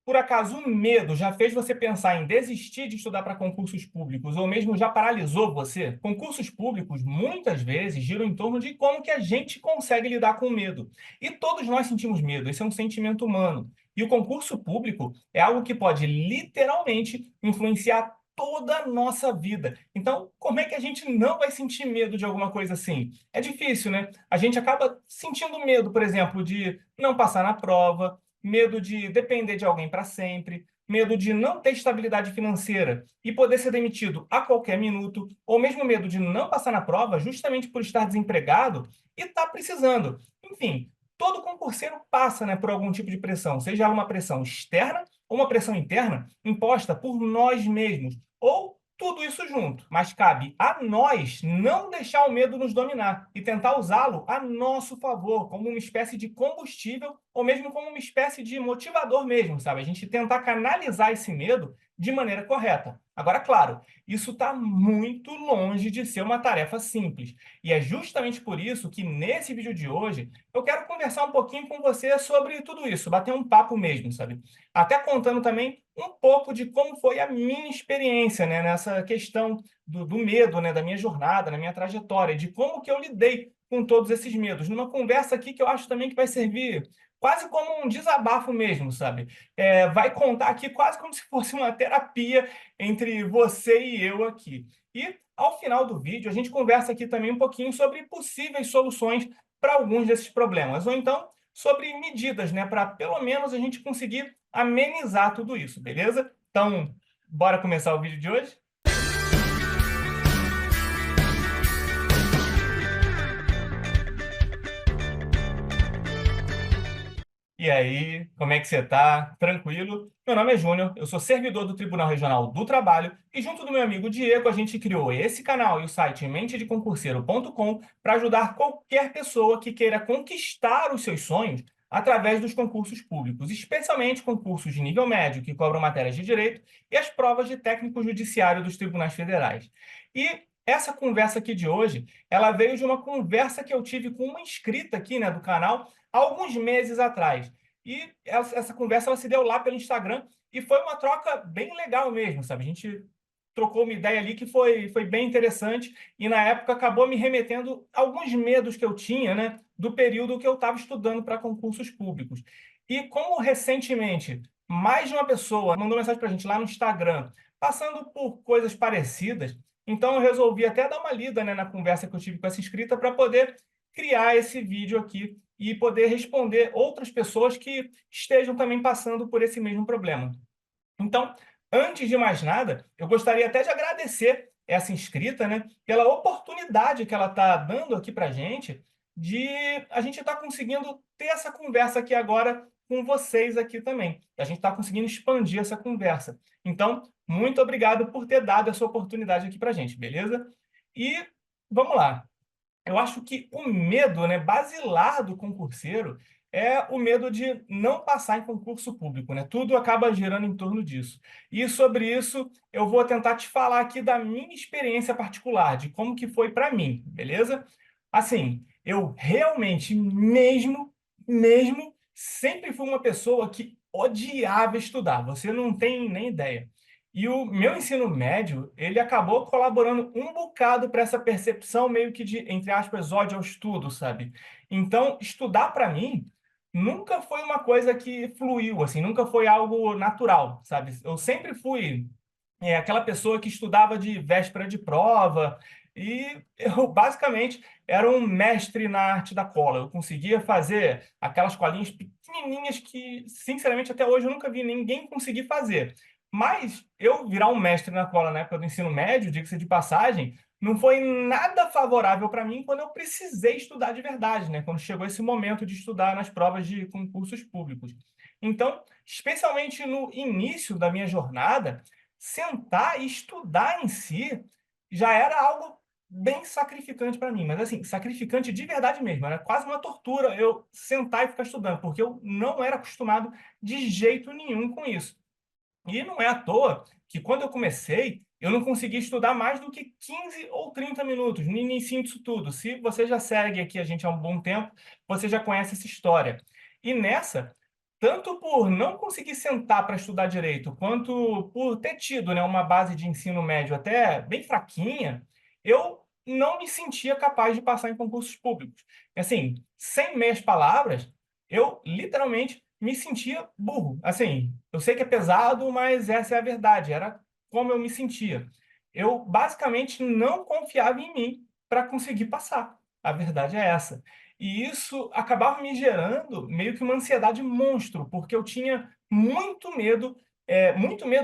Por acaso o medo já fez você pensar em desistir de estudar para concursos públicos ou mesmo já paralisou você? Concursos públicos muitas vezes giram em torno de como que a gente consegue lidar com o medo. E todos nós sentimos medo, esse é um sentimento humano. E o concurso público é algo que pode literalmente influenciar toda a nossa vida. Então, como é que a gente não vai sentir medo de alguma coisa assim? É difícil, né? A gente acaba sentindo medo, por exemplo, de não passar na prova, medo de depender de alguém para sempre, medo de não ter estabilidade financeira e poder ser demitido a qualquer minuto, ou mesmo medo de não passar na prova justamente por estar desempregado e estar precisando. Enfim, todo concurseiro passa, né, por algum tipo de pressão, seja uma pressão externa ou uma pressão interna imposta por nós mesmos, ou tudo isso junto. Mas cabe a nós não deixar o medo nos dominar e tentar usá-lo a nosso favor, como uma espécie de combustível ou mesmo como uma espécie de motivador mesmo, sabe? A gente tentar canalizar esse medo de maneira correta. Agora, claro, isso está muito longe de ser uma tarefa simples. E é justamente por isso que nesse vídeo de hoje eu quero conversar um pouquinho com você sobre tudo isso, bater um papo mesmo, sabe? Até contando também um pouco de como foi a minha experiência, né, nessa questão do medo, né, da minha jornada, na minha trajetória, de como que eu lidei com todos esses medos. Numa conversa aqui que eu acho também que vai servir quase como um desabafo mesmo, sabe? Vai contar aqui quase como se fosse uma terapia entre você e eu aqui. E, ao final do vídeo, a gente conversa aqui também um pouquinho sobre possíveis soluções para alguns desses problemas, ou então sobre medidas, né, para pelo menos a gente conseguir amenizar tudo isso, beleza? Então, bora começar o vídeo de hoje? E aí, como é que você tá? Tranquilo? Meu nome é Júnior, eu sou servidor do Tribunal Regional do Trabalho e junto do meu amigo Diego, a gente criou esse canal e o site mentedeconcurseiro.com para ajudar qualquer pessoa que queira conquistar os seus sonhos através dos concursos públicos, especialmente concursos de nível médio que cobram matérias de direito e as provas de técnico judiciário dos tribunais federais. E essa conversa aqui de hoje, ela veio de uma conversa que eu tive com uma inscrita aqui, né, do canal há alguns meses atrás. E essa conversa ela se deu lá pelo Instagram e foi uma troca bem legal mesmo, sabe? A gente trocou uma ideia ali que foi bem interessante e na época acabou me remetendo a alguns medos que eu tinha, né, do período que eu estava estudando para concursos públicos. E como recentemente mais de uma pessoa mandou mensagem para a gente lá no Instagram, passando por coisas parecidas, então eu resolvi até dar uma lida, né, na conversa que eu tive com essa inscrita para poder criar esse vídeo aqui e poder responder outras pessoas que estejam também passando por esse mesmo problema. Então, antes de mais nada, eu gostaria até de agradecer essa inscrita, né, pela oportunidade que ela está dando aqui para a gente, de a gente estar conseguindo ter essa conversa aqui agora com vocês aqui também. A gente está conseguindo expandir essa conversa. Então, muito obrigado por ter dado essa oportunidade aqui para a gente, beleza? E vamos lá. Eu acho que o medo, né, basilar do concurseiro é o medo de não passar em concurso público, né? Tudo acaba girando em torno disso. E sobre isso, eu vou tentar te falar aqui da minha experiência particular, de como que foi para mim, beleza? Assim, eu realmente mesmo sempre fui uma pessoa que odiava estudar. Você não tem nem ideia. E o meu ensino médio, ele acabou colaborando um bocado para essa percepção meio que de, entre aspas, ódio ao estudo, sabe? Então, estudar para mim nunca foi uma coisa que fluiu, assim, nunca foi algo natural, sabe? Eu sempre fui aquela pessoa que estudava de véspera de prova e eu basicamente era um mestre na arte da cola. Eu conseguia fazer aquelas colinhas pequenininhas que, sinceramente, até hoje eu nunca vi ninguém conseguir fazer. Mas eu virar um mestre na cola na época do ensino médio, diga-se de passagem, não foi nada favorável para mim quando eu precisei estudar de verdade, né? Quando chegou esse momento de estudar nas provas de concursos públicos. Então, especialmente no início da minha jornada, sentar e estudar em si já era algo bem sacrificante para mim, mas assim, sacrificante de verdade mesmo, era quase uma tortura eu sentar e ficar estudando, porque eu não era acostumado de jeito nenhum com isso. E não é à toa que quando eu comecei, eu não consegui estudar mais do que 15 ou 30 minutos no início disso tudo. Se você já segue aqui a gente há um bom tempo, você já conhece essa história. E nessa, tanto por não conseguir sentar para estudar direito, quanto por ter tido, né, uma base de ensino médio até bem fraquinha, eu não me sentia capaz de passar em concursos públicos. Assim, sem meias palavras, eu literalmente me sentia burro. Assim, eu sei que é pesado, mas essa é a verdade. Era como eu me sentia. Eu basicamente não confiava em mim para conseguir passar. A verdade é essa. E isso acabava me gerando meio que uma ansiedade monstro, porque eu tinha muito medo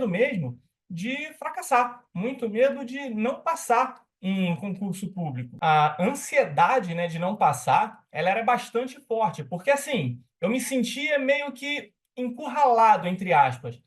mesmo de fracassar, muito medo de não passar em concurso público. A ansiedade, né, de não passar, ela era bastante forte, porque assim, eu me sentia meio que encurralado, entre aspas.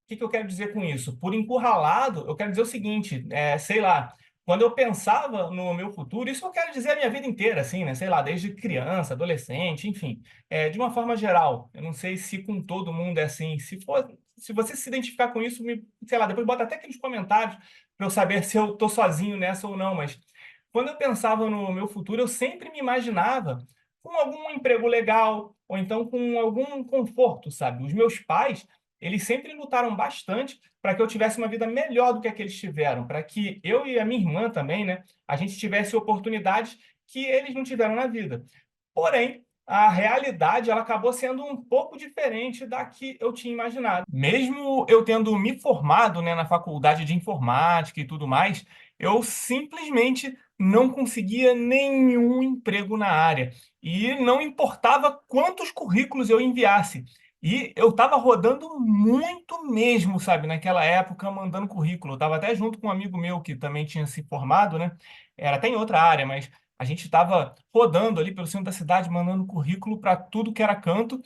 Que eu quero dizer com isso? Por encurralado, eu quero dizer o seguinte, sei lá, quando eu pensava no meu futuro, isso eu quero dizer a minha vida inteira, assim, né? Sei lá, desde criança, adolescente, enfim, de uma forma geral. Eu não sei se com todo mundo é assim. Se for, se você se identificar com isso, sei lá, depois bota até aqui nos comentários para eu saber se eu tô sozinho nessa ou não. Mas quando eu pensava no meu futuro, eu sempre me imaginava com algum emprego legal ou então com algum conforto, sabe? Os meus pais eles sempre lutaram bastante para que eu tivesse uma vida melhor do que a que eles tiveram, para que eu e a minha irmã também, né, a gente tivesse oportunidades que eles não tiveram na vida. Porém, a realidade ela acabou sendo um pouco diferente da que eu tinha imaginado. Mesmo eu tendo me formado, né, na faculdade de informática e tudo mais, eu simplesmente não conseguia nenhum emprego na área. E não importava quantos currículos eu enviasse. E eu estava rodando muito mesmo, sabe, naquela época, mandando currículo. Eu estava até junto com um amigo meu que também tinha se formado, né? Era até em outra área, mas a gente estava rodando ali pelo centro da cidade, mandando currículo para tudo que era canto,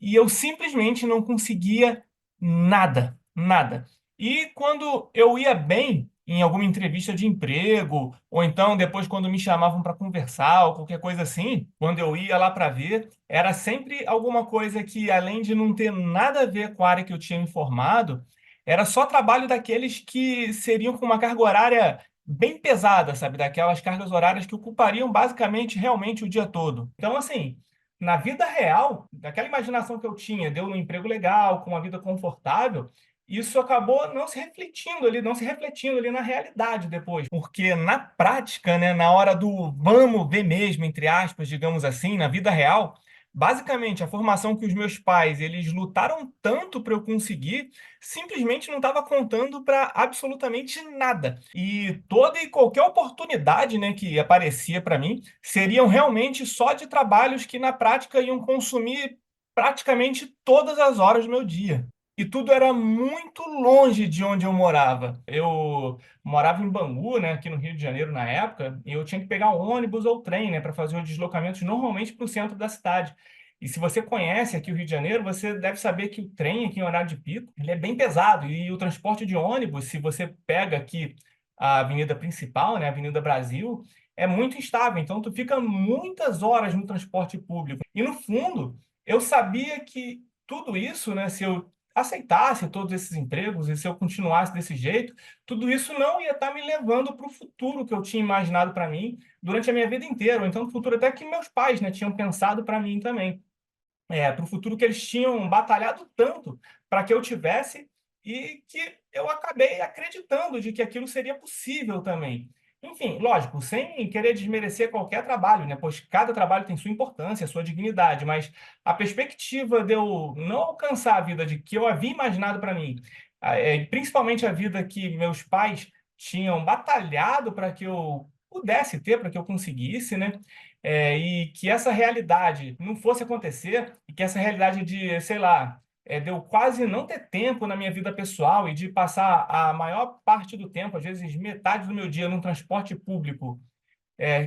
e eu simplesmente não conseguia nada, nada. E quando eu ia bem em alguma entrevista de emprego, ou então depois quando me chamavam para conversar ou qualquer coisa assim, quando eu ia lá para ver, era sempre alguma coisa que, além de não ter nada a ver com a área que eu tinha me formado, era só trabalho daqueles que seriam com uma carga horária bem pesada, sabe? Daquelas cargas horárias que ocupariam basicamente realmente o dia todo. Então, assim, na vida real, daquela imaginação que eu tinha, deu um emprego legal, com uma vida confortável, isso acabou não se refletindo ali, não se refletindo ali na realidade depois. Porque na prática, né, na hora do vamos ver mesmo, entre aspas, digamos assim, na vida real, basicamente a formação que os meus pais, eles lutaram tanto para eu conseguir, simplesmente não estava contando para absolutamente nada. E toda e qualquer oportunidade, né, que aparecia para mim, seriam realmente só de trabalhos que na prática iam consumir praticamente todas as horas do meu dia. E tudo era muito longe de onde eu morava. Eu morava em Bangu, né, aqui no Rio de Janeiro na época, e eu tinha que pegar ônibus ou trem, né, para fazer os deslocamentos normalmente para o centro da cidade. E se você conhece aqui o Rio de Janeiro, você deve saber que o trem aqui em horário de pico, ele é bem pesado. E o transporte de ônibus, se você pega aqui a avenida principal, né, a Avenida Brasil, é muito instável. Então, tu fica muitas horas no transporte público. E, no fundo, eu sabia que tudo isso, né, se eu aceitasse todos esses empregos e se eu continuasse desse jeito, tudo isso não ia estar me levando para o futuro que eu tinha imaginado para mim durante a minha vida inteira, ou então o futuro até que meus pais, né, tinham pensado para mim também, para o futuro que eles tinham batalhado tanto para que eu tivesse e que eu acabei acreditando de que aquilo seria possível também. Enfim, lógico, sem querer desmerecer qualquer trabalho, né? Pois cada trabalho tem sua importância, sua dignidade, mas a perspectiva de eu não alcançar a vida de que eu havia imaginado para mim, principalmente a vida que meus pais tinham batalhado para que eu pudesse ter, para que eu conseguisse, né? E que essa realidade não fosse acontecer, e que essa realidade de, sei lá, de eu quase não ter tempo na minha vida pessoal e de passar a maior parte do tempo, às vezes metade do meu dia, num transporte público,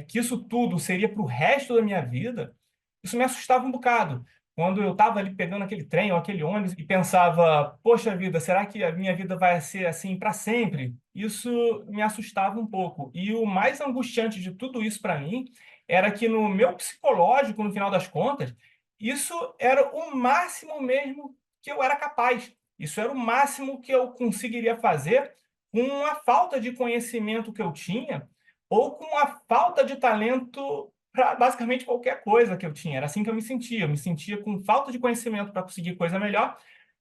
que isso tudo seria para o resto da minha vida, isso me assustava um bocado. Quando eu estava ali pegando aquele trem ou aquele ônibus e pensava, poxa vida, será que a minha vida vai ser assim para sempre? Isso me assustava um pouco. E o mais angustiante de tudo isso para mim era que no meu psicológico, no final das contas, isso era o máximo mesmo que eu era capaz. Isso era o máximo que eu conseguiria fazer com a falta de conhecimento que eu tinha ou com a falta de talento para basicamente qualquer coisa que eu tinha. Era assim que eu me sentia. Eu me sentia com falta de conhecimento para conseguir coisa melhor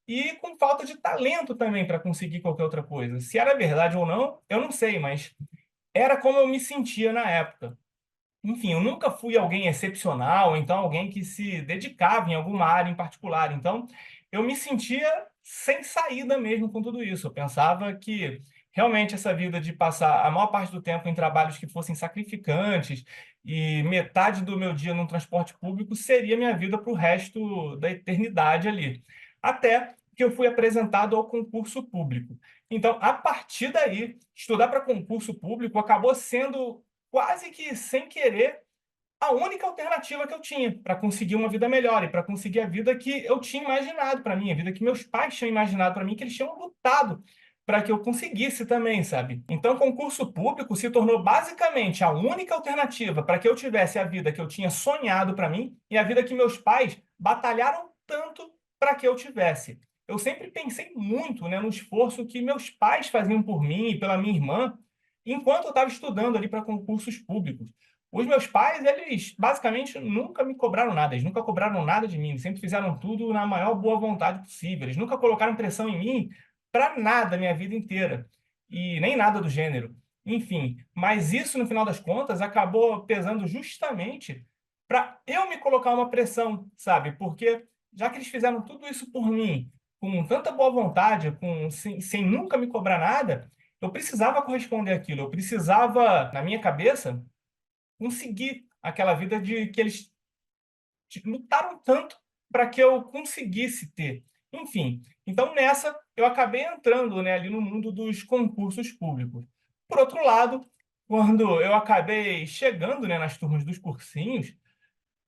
e com falta de talento também para conseguir qualquer outra coisa. Se era verdade ou não, eu não sei, mas era como eu me sentia na época. Enfim, eu nunca fui alguém excepcional, então alguém que se dedicava em alguma área em particular. Então, eu me sentia sem saída mesmo com tudo isso. Eu pensava que realmente essa vida de passar a maior parte do tempo em trabalhos que fossem sacrificantes e metade do meu dia num transporte público seria minha vida para o resto da eternidade ali. Até que eu fui apresentado ao concurso público. Então, a partir daí, estudar para concurso público acabou sendo quase que sem querer, a única alternativa que eu tinha para conseguir uma vida melhor e para conseguir a vida que eu tinha imaginado para mim, a vida que meus pais tinham imaginado para mim, que eles tinham lutado para que eu conseguisse também, sabe? Então, concurso público se tornou basicamente a única alternativa para que eu tivesse a vida que eu tinha sonhado para mim e a vida que meus pais batalharam tanto para que eu tivesse. Eu sempre pensei muito, né, no esforço que meus pais faziam por mim e pela minha irmã, enquanto eu estava estudando ali para concursos públicos. Os meus pais, eles basicamente nunca me cobraram nada, eles nunca cobraram nada de mim, eles sempre fizeram tudo na maior boa vontade possível, eles nunca colocaram pressão em mim para nada a minha vida inteira, e nem nada do gênero. Enfim, mas isso, no final das contas, acabou pesando justamente para eu me colocar uma pressão, sabe? Porque já que eles fizeram tudo isso por mim, com tanta boa vontade, sem nunca me cobrar nada, eu precisava corresponder àquilo, eu precisava, na minha cabeça, conseguir aquela vida de que eles lutaram tanto para que eu conseguisse ter. Enfim, então nessa eu acabei entrando, né, ali no mundo dos concursos públicos. Por outro lado, quando eu acabei chegando, né, nas turmas dos cursinhos,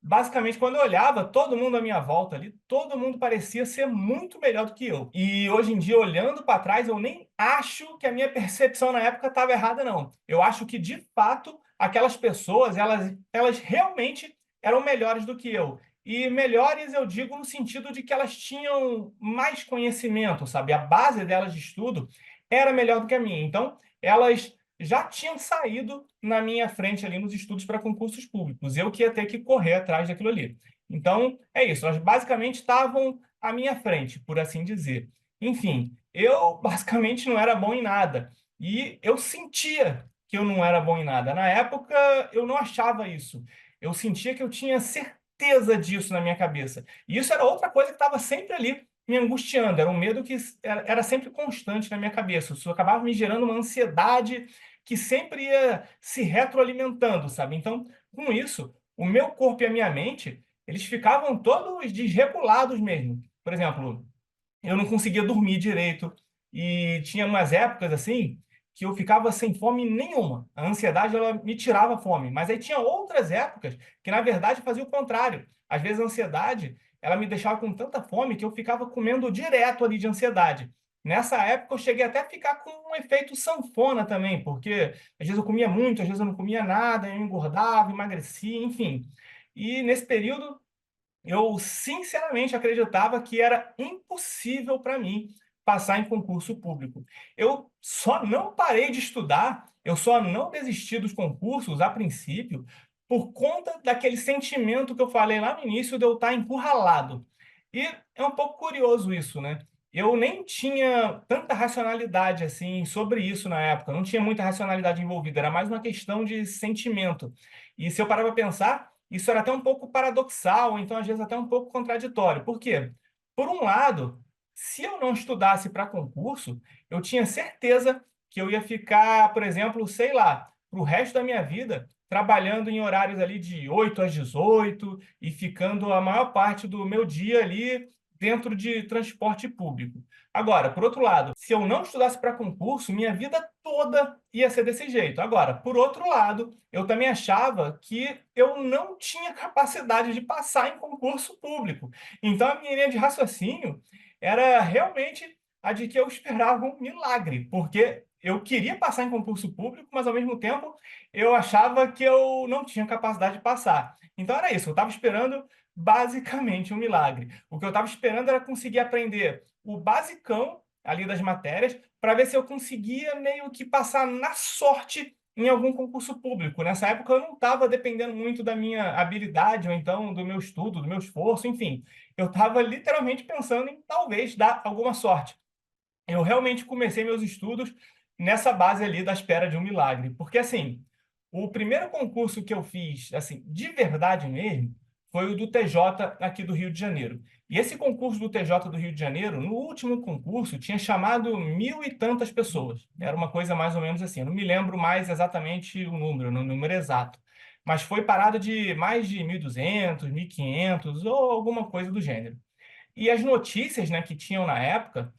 basicamente, quando eu olhava, todo mundo à minha volta ali, todo mundo parecia ser muito melhor do que eu. E hoje em dia, olhando para trás, eu nem acho que a minha percepção na época estava errada, não. Eu acho que, de fato, aquelas pessoas, elas realmente eram melhores do que eu. E melhores, eu digo, no sentido de que elas tinham mais conhecimento, sabe? A base delas de estudo era melhor do que a minha. Então, elas já tinham saído na minha frente ali nos estudos para concursos públicos. Eu que ia ter que correr atrás daquilo ali. Então, é isso. Elas basicamente estavam à minha frente, por assim dizer. Enfim, eu basicamente não era bom em nada. E eu sentia que eu não era bom em nada. Na época, eu não achava isso. Eu sentia que eu tinha certeza disso na minha cabeça. E isso era outra coisa que estava sempre ali me angustiando. Era um medo que era sempre constante na minha cabeça. Isso acabava me gerando uma ansiedade que sempre ia se retroalimentando, sabe? Então, com isso, o meu corpo e a minha mente, eles ficavam todos desregulados mesmo. Por exemplo, eu não conseguia dormir direito e tinha umas épocas assim que eu ficava sem fome nenhuma. A ansiedade ela me tirava fome, mas aí tinha outras épocas que na verdade fazia o contrário. Às vezes a ansiedade ela me deixava com tanta fome que eu ficava comendo direto ali de ansiedade. Nessa época eu cheguei até a ficar com um efeito sanfona também, porque às vezes eu comia muito, às vezes eu não comia nada, eu engordava, emagrecia, enfim. E nesse período eu sinceramente acreditava que era impossível para mim passar em concurso público. Eu só não parei de estudar, eu só não desisti dos concursos a princípio, por conta daquele sentimento que eu falei lá no início de eu estar encurralado. E é um pouco curioso isso, né? Eu nem tinha tanta racionalidade assim sobre isso na época, não tinha muita racionalidade envolvida, era mais uma questão de sentimento. E se eu parar para pensar, isso era até um pouco paradoxal, ou então às vezes até um pouco contraditório. Por quê? Por um lado, se eu não estudasse para concurso, eu tinha certeza que eu ia ficar, por exemplo, sei lá, para o resto da minha vida, trabalhando em horários ali de 8 às 18 e ficando a maior parte do meu dia ali dentro de transporte público. Agora, por outro lado, se eu não estudasse para concurso, minha vida toda ia ser desse jeito. Agora, por outro lado, eu também achava que eu não tinha capacidade de passar em concurso público. Então, a minha linha de raciocínio era realmente a de que eu esperava um milagre, porque eu queria passar em concurso público, mas ao mesmo tempo eu achava que eu não tinha capacidade de passar. Então era isso, eu estava esperando basicamente um milagre. O que eu estava esperando era conseguir aprender o basicão ali das matérias para ver se eu conseguia meio que passar na sorte em algum concurso público. Nessa época eu não estava dependendo muito da minha habilidade, ou então do meu estudo, do meu esforço, enfim. Eu estava literalmente pensando em talvez dar alguma sorte. Eu realmente comecei meus estudos nessa base ali da espera de um milagre. Porque, assim, o primeiro concurso que eu fiz, assim, de verdade mesmo, foi o do TJ aqui do Rio de Janeiro. E esse concurso do TJ do Rio de Janeiro, no último concurso, tinha chamado mil e tantas pessoas. Era uma coisa mais ou menos assim. Eu não me lembro mais exatamente o número exato. Mas foi parado de mais de 1.200, 1.500 ou alguma coisa do gênero. E as notícias, né, que tinham na época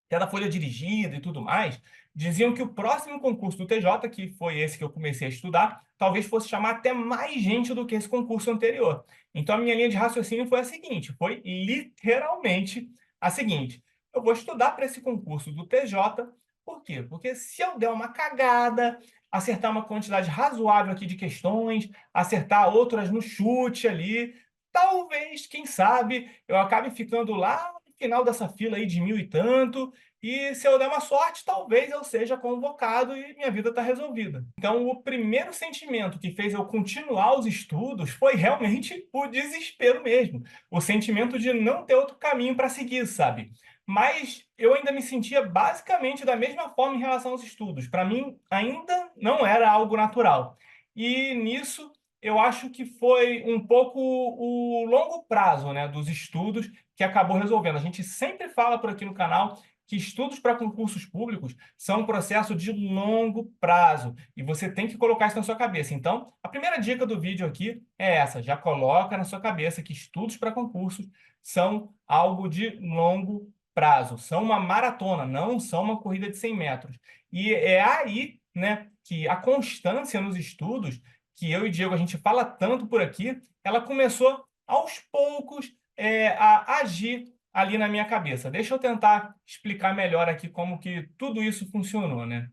até da folha dirigida e tudo mais, diziam que o próximo concurso do TJ, que foi esse que eu comecei a estudar, talvez fosse chamar até mais gente do que esse concurso anterior. Então a minha linha de raciocínio foi a seguinte, foi literalmente a seguinte: eu vou estudar para esse concurso do TJ, por quê? Porque se eu der uma cagada, acertar uma quantidade razoável aqui de questões, acertar outras no chute ali, talvez, quem sabe, eu acabe ficando lá no final dessa fila aí de mil e tanto, e se eu der uma sorte, talvez eu seja convocado e minha vida está resolvida. Então, o primeiro sentimento que fez eu continuar os estudos foi realmente o desespero mesmo. O sentimento de não ter outro caminho para seguir, sabe? Mas eu ainda me sentia basicamente da mesma forma em relação aos estudos. Para mim, ainda não era algo natural. E nisso, eu acho que foi um pouco o longo prazo, né, dos estudos que acabou resolvendo. A gente sempre fala por aqui no canal que estudos para concursos públicos são um processo de longo prazo e você tem que colocar isso na sua cabeça. Então, a primeira dica do vídeo aqui é essa: já coloca na sua cabeça que estudos para concursos são algo de longo prazo, são uma maratona, não são uma corrida de 100 metros. E é aí, né, que a constância nos estudos, que eu e Diego a gente fala tanto por aqui, ela começou aos poucos a agir ali na minha cabeça. Deixa eu tentar explicar melhor aqui como que tudo isso funcionou, né?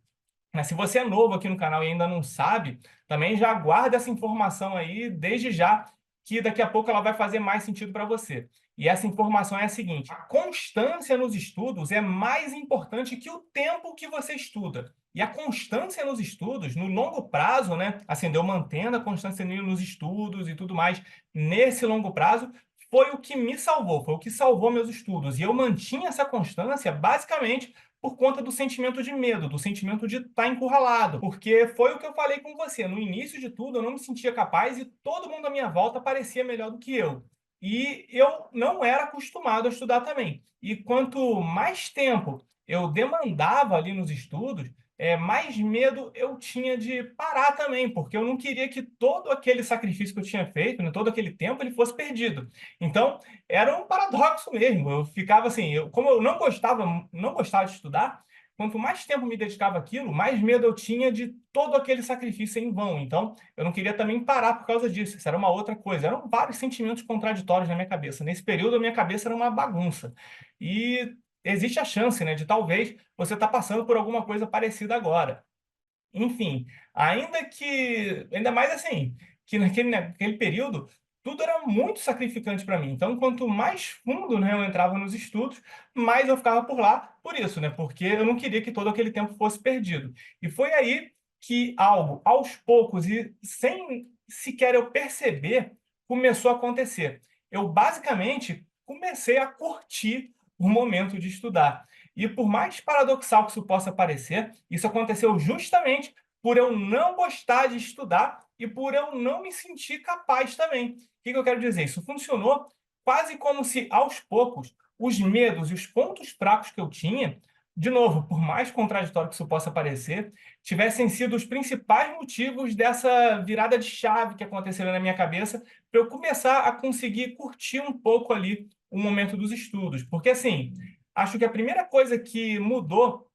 Mas se você é novo aqui no canal e ainda não sabe, também já guarda essa informação aí desde já, que daqui a pouco ela vai fazer mais sentido para você. E essa informação é a seguinte: a constância nos estudos é mais importante que o tempo que você estuda. E a constância nos estudos, no longo prazo, né? Assim, eu mantendo a constância nos estudos e tudo mais, nesse longo prazo, foi o que me salvou, foi o que salvou meus estudos. E eu mantinha essa constância basicamente por conta do sentimento de medo, do sentimento de estar encurralado. Porque foi o que eu falei com você. No início de tudo, eu não me sentia capaz e todo mundo à minha volta parecia melhor do que eu. E eu não era acostumado a estudar também. E quanto mais tempo eu demandava ali nos estudos, mais medo eu tinha de parar também, porque eu não queria que todo aquele sacrifício que eu tinha feito, né, todo aquele tempo, ele fosse perdido. Então, era um paradoxo mesmo. Eu ficava assim, como eu não gostava de estudar, quanto mais tempo me dedicava àquilo, mais medo eu tinha de todo aquele sacrifício em vão. Então, eu não queria também parar por causa disso. Isso era uma outra coisa. Eram vários sentimentos contraditórios na minha cabeça. Nesse período, a minha cabeça era uma bagunça. E existe a chance, né, de talvez você estar passando por alguma coisa parecida agora. Enfim, ainda mais assim, que naquele período, tudo era muito sacrificante para mim. Então, quanto mais fundo, né, eu entrava nos estudos, mais eu ficava por lá, por isso, né? Porque eu não queria que todo aquele tempo fosse perdido. E foi aí que algo, aos poucos e sem sequer eu perceber, começou a acontecer. Eu basicamente comecei a curtir o momento de estudar. E por mais paradoxal que isso possa parecer, isso aconteceu justamente por eu não gostar de estudar e por eu não me sentir capaz também. O que eu quero dizer? Isso funcionou quase como se, aos poucos, os medos e os pontos fracos que eu tinha, de novo, por mais contraditório que isso possa parecer, tivessem sido os principais motivos dessa virada de chave que aconteceu na minha cabeça para eu começar a conseguir curtir um pouco ali o momento dos estudos. Porque, assim, acho que a primeira coisa que mudou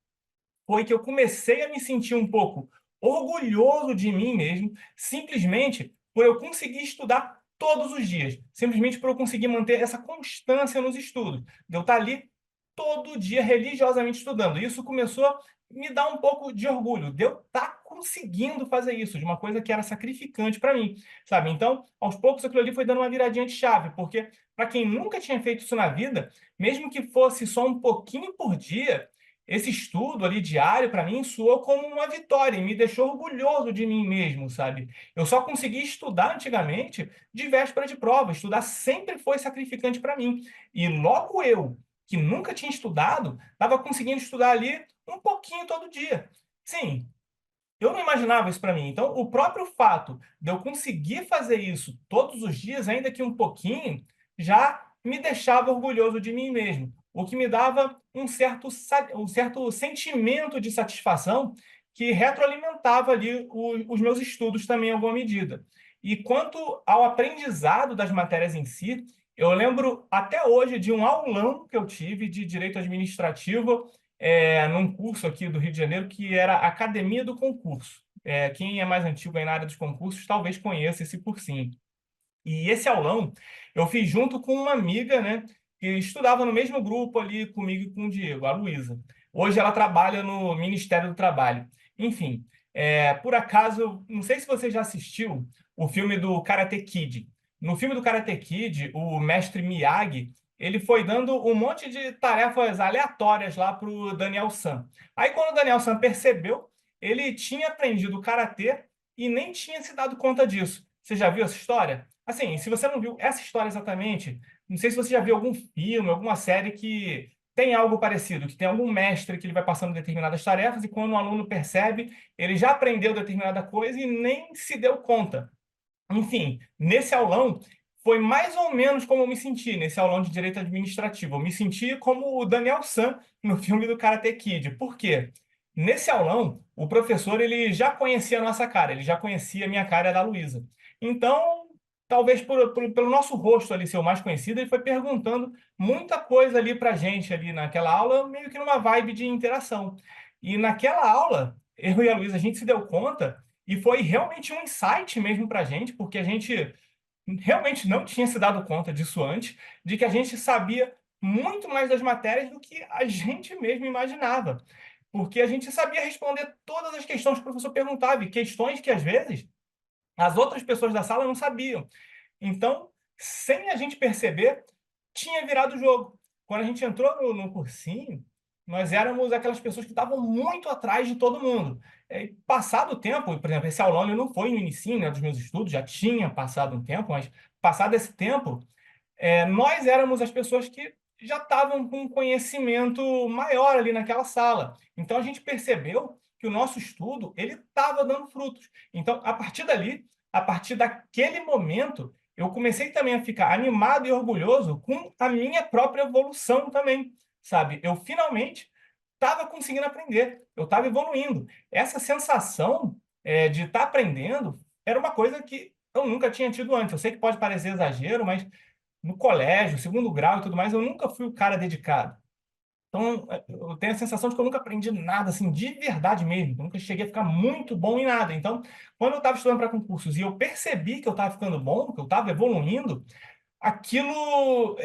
foi que eu comecei a me sentir um pouco orgulhoso de mim mesmo, simplesmente por eu conseguir estudar todos os dias, simplesmente por eu conseguir manter essa constância nos estudos, de eu estar ali todo dia religiosamente estudando. Isso começou a me dar um pouco de orgulho, de eu estar conseguindo fazer isso, de uma coisa que era sacrificante para mim, sabe? Então, aos poucos, aquilo ali foi dando uma viradinha de chave, porque para quem nunca tinha feito isso na vida, mesmo que fosse só um pouquinho por dia, esse estudo ali diário, para mim, soou como uma vitória e me deixou orgulhoso de mim mesmo, sabe? Eu só consegui estudar antigamente de véspera de prova. Estudar sempre foi sacrificante para mim. E logo eu, que nunca tinha estudado, estava conseguindo estudar ali um pouquinho todo dia. Sim, eu não imaginava isso para mim. Então, o próprio fato de eu conseguir fazer isso todos os dias, ainda que um pouquinho, já me deixava orgulhoso de mim mesmo, o que me dava um certo sentimento de satisfação que retroalimentava ali os meus estudos também em alguma medida. E quanto ao aprendizado das matérias em si, eu lembro até hoje de um aulão que eu tive de direito administrativo num curso aqui do Rio de Janeiro que era Academia do Concurso. Quem é mais antigo aí na área dos concursos talvez conheça esse cursinho. E esse aulão eu fiz junto com uma amiga, né, que estudava no mesmo grupo ali comigo e com o Diego, a Luísa. Hoje ela trabalha no Ministério do Trabalho. Enfim, por acaso, não sei se você já assistiu o filme do Karate Kid. No filme do Karate Kid, o mestre Miyagi, ele foi dando um monte de tarefas aleatórias lá para o Daniel San. Aí, quando o Daniel San percebeu, ele tinha aprendido karatê e nem tinha se dado conta disso. Você já viu essa história? Assim, se você não viu essa história exatamente, não sei se você já viu algum filme, alguma série que tem algo parecido, que tem algum mestre que ele vai passando determinadas tarefas e quando o aluno percebe, ele já aprendeu determinada coisa e nem se deu conta. Enfim, nesse aulão foi mais ou menos como eu me senti nesse aulão de direito administrativo. Eu me senti como o Daniel San no filme do Karate Kid. Por quê? Nesse aulão, o professor ele já conhecia a nossa cara, ele já conhecia a minha cara e a da Luísa. Então, talvez pelo nosso rosto ali ser o mais conhecido, ele foi perguntando muita coisa ali para gente ali naquela aula, meio que numa vibe de interação. E naquela aula, eu e a Luísa, a gente se deu conta e foi realmente um insight mesmo para a gente, porque a gente realmente não tinha se dado conta disso antes, de que a gente sabia muito mais das matérias do que a gente mesmo imaginava. Porque a gente sabia responder todas as questões que o professor perguntava, e questões que, às vezes, as outras pessoas da sala não sabiam. Então, sem a gente perceber, tinha virado o jogo. Quando a gente entrou no cursinho, nós éramos aquelas pessoas que estavam muito atrás de todo mundo. Passado o tempo, por exemplo, esse aulão ele não foi no início, né, dos meus estudos, já tinha passado um tempo, mas passado esse tempo, nós éramos as pessoas que já estavam com um conhecimento maior ali naquela sala. Então a gente percebeu que o nosso estudo ele estava dando frutos. Então, a partir dali, a partir daquele momento, eu comecei também a ficar animado e orgulhoso com a minha própria evolução também, sabe? Eu finalmente estava conseguindo aprender, eu estava evoluindo. Essa sensação de estar aprendendo era uma coisa que eu nunca tinha tido antes. Eu sei que pode parecer exagero, mas no colégio, segundo grau e tudo mais, eu nunca fui o cara dedicado. Então, eu tenho a sensação de que eu nunca aprendi nada, assim, de verdade mesmo. Eu nunca cheguei a ficar muito bom em nada. Então, quando eu estava estudando para concursos e eu percebi que eu estava ficando bom, que eu estava evoluindo, aquilo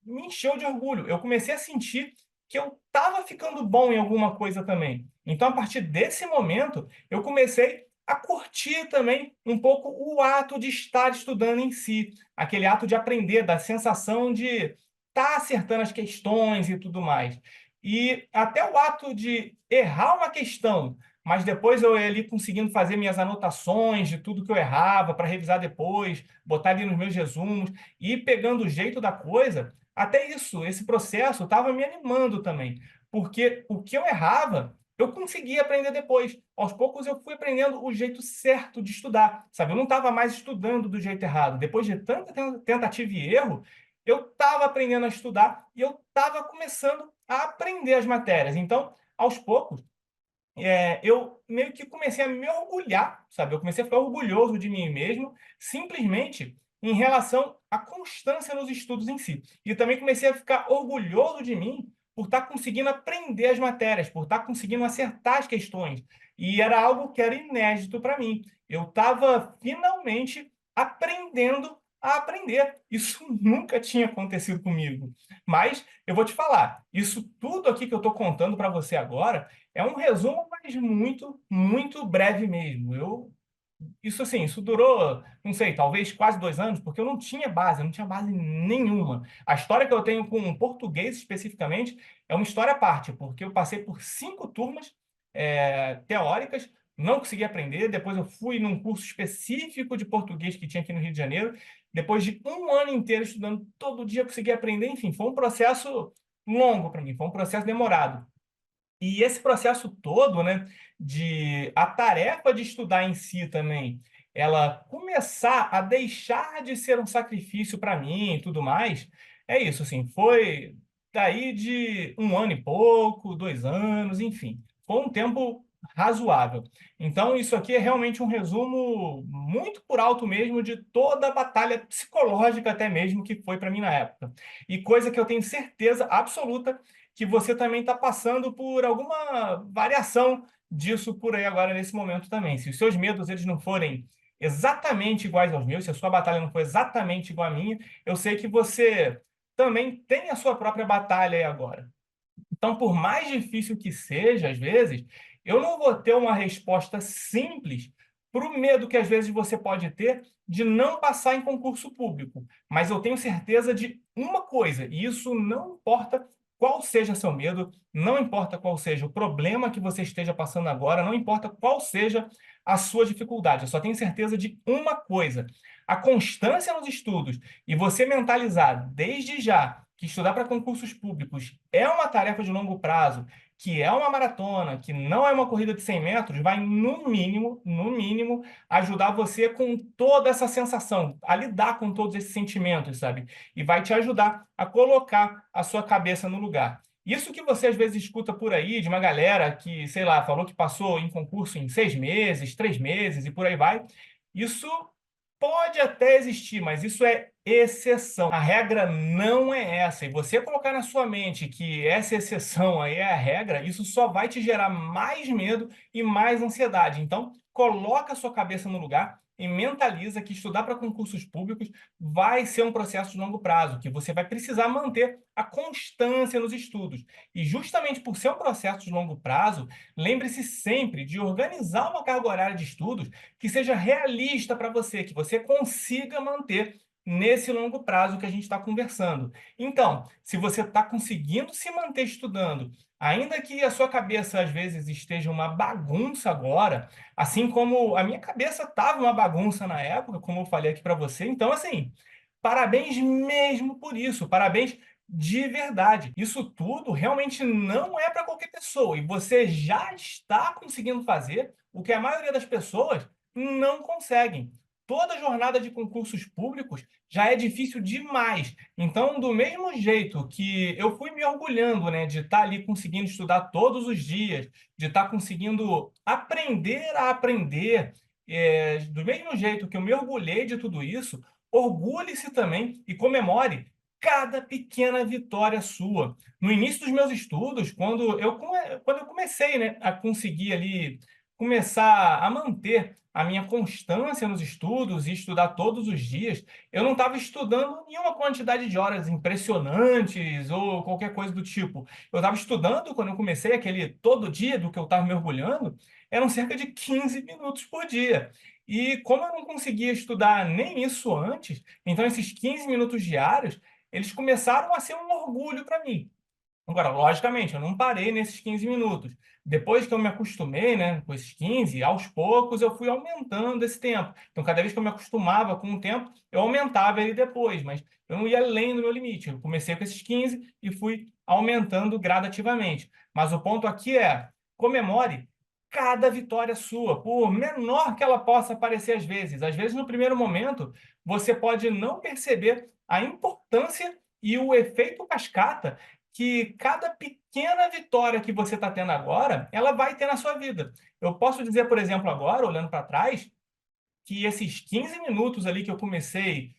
me encheu de orgulho. Eu comecei a sentir que eu estava ficando bom em alguma coisa também. Então, a partir desse momento, eu comecei a curtir também um pouco o ato de estar estudando em si, aquele ato de aprender, da sensação de estar acertando as questões e tudo mais. E até o ato de errar uma questão, mas depois eu ia ali conseguindo fazer minhas anotações de tudo que eu errava para revisar depois, botar ali nos meus resumos e ir pegando o jeito da coisa, até isso, esse processo estava me animando também, porque o que eu errava, eu conseguia aprender depois. Aos poucos eu fui aprendendo o jeito certo de estudar, sabe? Eu não estava mais estudando do jeito errado. Depois de tanta tentativa e erro, eu estava aprendendo a estudar e eu estava começando a aprender as matérias. Então, aos poucos, eu meio que comecei a me orgulhar, sabe? Eu comecei a ficar orgulhoso de mim mesmo, simplesmente em relação à constância nos estudos em si. E também comecei a ficar orgulhoso de mim por estar conseguindo aprender as matérias, por estar conseguindo acertar as questões. E era algo que era inédito para mim. Eu estava finalmente aprendendo a aprender. Isso nunca tinha acontecido comigo. Mas eu vou te falar, isso tudo aqui que eu estou contando para você agora é um resumo, mas muito, muito breve mesmo. Eu Isso assim, isso durou, não sei, talvez quase 2 anos, porque eu não tinha base, eu não tinha base nenhuma. A história que eu tenho com português especificamente é uma história à parte, porque eu passei por 5 turmas teóricas, não consegui aprender. Depois eu fui num curso específico de português que tinha aqui no Rio de Janeiro. Depois de um ano inteiro estudando, todo dia eu consegui aprender. Enfim, foi um processo longo para mim, foi um processo demorado. E esse processo todo, né, de a tarefa de estudar em si também, ela começar a deixar de ser um sacrifício para mim e tudo mais, é isso, assim, foi daí de 1 ano e pouco, 2 anos, enfim, foi um tempo razoável. Então, isso aqui é realmente um resumo muito por alto mesmo de toda a batalha psicológica até mesmo que foi para mim na época. E coisa que eu tenho certeza absoluta que você também está passando por alguma variação disso por aí agora nesse momento também. Se os seus medos eles não forem exatamente iguais aos meus, se a sua batalha não for exatamente igual à minha, eu sei que você também tem a sua própria batalha aí agora. Então, por mais difícil que seja, às vezes, eu não vou ter uma resposta simples para o medo que às vezes você pode ter de não passar em concurso público. Mas eu tenho certeza de uma coisa, e isso não importa qual seja seu medo, não importa qual seja o problema que você esteja passando agora, não importa qual seja a sua dificuldade. Eu só tenho certeza de uma coisa: a constância nos estudos e você mentalizar desde já que estudar para concursos públicos é uma tarefa de longo prazo, que é uma maratona, que não é uma corrida de 100 metros, vai, no mínimo, ajudar você com toda essa sensação, a lidar com todos esses sentimentos, sabe? E vai te ajudar a colocar a sua cabeça no lugar. Isso que você às vezes escuta por aí de uma galera que, sei lá, falou que passou em concurso em 6 meses, 3 meses e por aí vai, isso pode até existir, mas isso é exceção. A regra não é essa. E você colocar na sua mente que essa exceção aí é a regra, isso só vai te gerar mais medo e mais ansiedade. Então, coloca a sua cabeça no lugar e mentaliza que estudar para concursos públicos vai ser um processo de longo prazo, que você vai precisar manter a constância nos estudos. E justamente por ser um processo de longo prazo, lembre-se sempre de organizar uma carga horária de estudos que seja realista para você, que você consiga manter nesse longo prazo que a gente está conversando. Então, se você está conseguindo se manter estudando, ainda que a sua cabeça às vezes esteja uma bagunça agora, assim como a minha cabeça estava uma bagunça na época, como eu falei aqui para você, então, assim, parabéns mesmo por isso, parabéns de verdade. Isso tudo realmente não é para qualquer pessoa e você já está conseguindo fazer o que a maioria das pessoas não conseguem. Toda jornada de concursos públicos já é difícil demais. Então, do mesmo jeito que eu fui me orgulhando, né, de estar ali conseguindo estudar todos os dias, de estar conseguindo aprender a aprender, do mesmo jeito que eu me orgulhei de tudo isso, orgulhe-se também e comemore cada pequena vitória sua. No início dos meus estudos, quando eu comecei, né, a conseguir ali começar a manter a minha constância nos estudos e estudar todos os dias, eu não estava estudando em uma quantidade de horas impressionantes ou qualquer coisa do tipo. Eu estava estudando, quando eu comecei aquele todo dia do que eu estava me orgulhando, eram cerca de 15 minutos por dia. E como eu não conseguia estudar nem isso antes, então esses 15 minutos diários, eles começaram a ser um orgulho para mim. Agora, logicamente, eu não parei nesses 15 minutos. Depois que eu me acostumei, né, com esses 15, aos poucos eu fui aumentando esse tempo. Então, cada vez que eu me acostumava com o tempo, eu aumentava ele depois, mas eu não ia além do meu limite. Eu comecei com esses 15 e fui aumentando gradativamente. Mas o ponto aqui é: comemore cada vitória sua, por menor que ela possa parecer às vezes. Às vezes, no primeiro momento, você pode não perceber a importância e o efeito cascata que cada pequena vitória que você está tendo agora, ela vai ter na sua vida. Eu posso dizer, por exemplo, agora, olhando para trás, que esses 15 minutos ali que eu comecei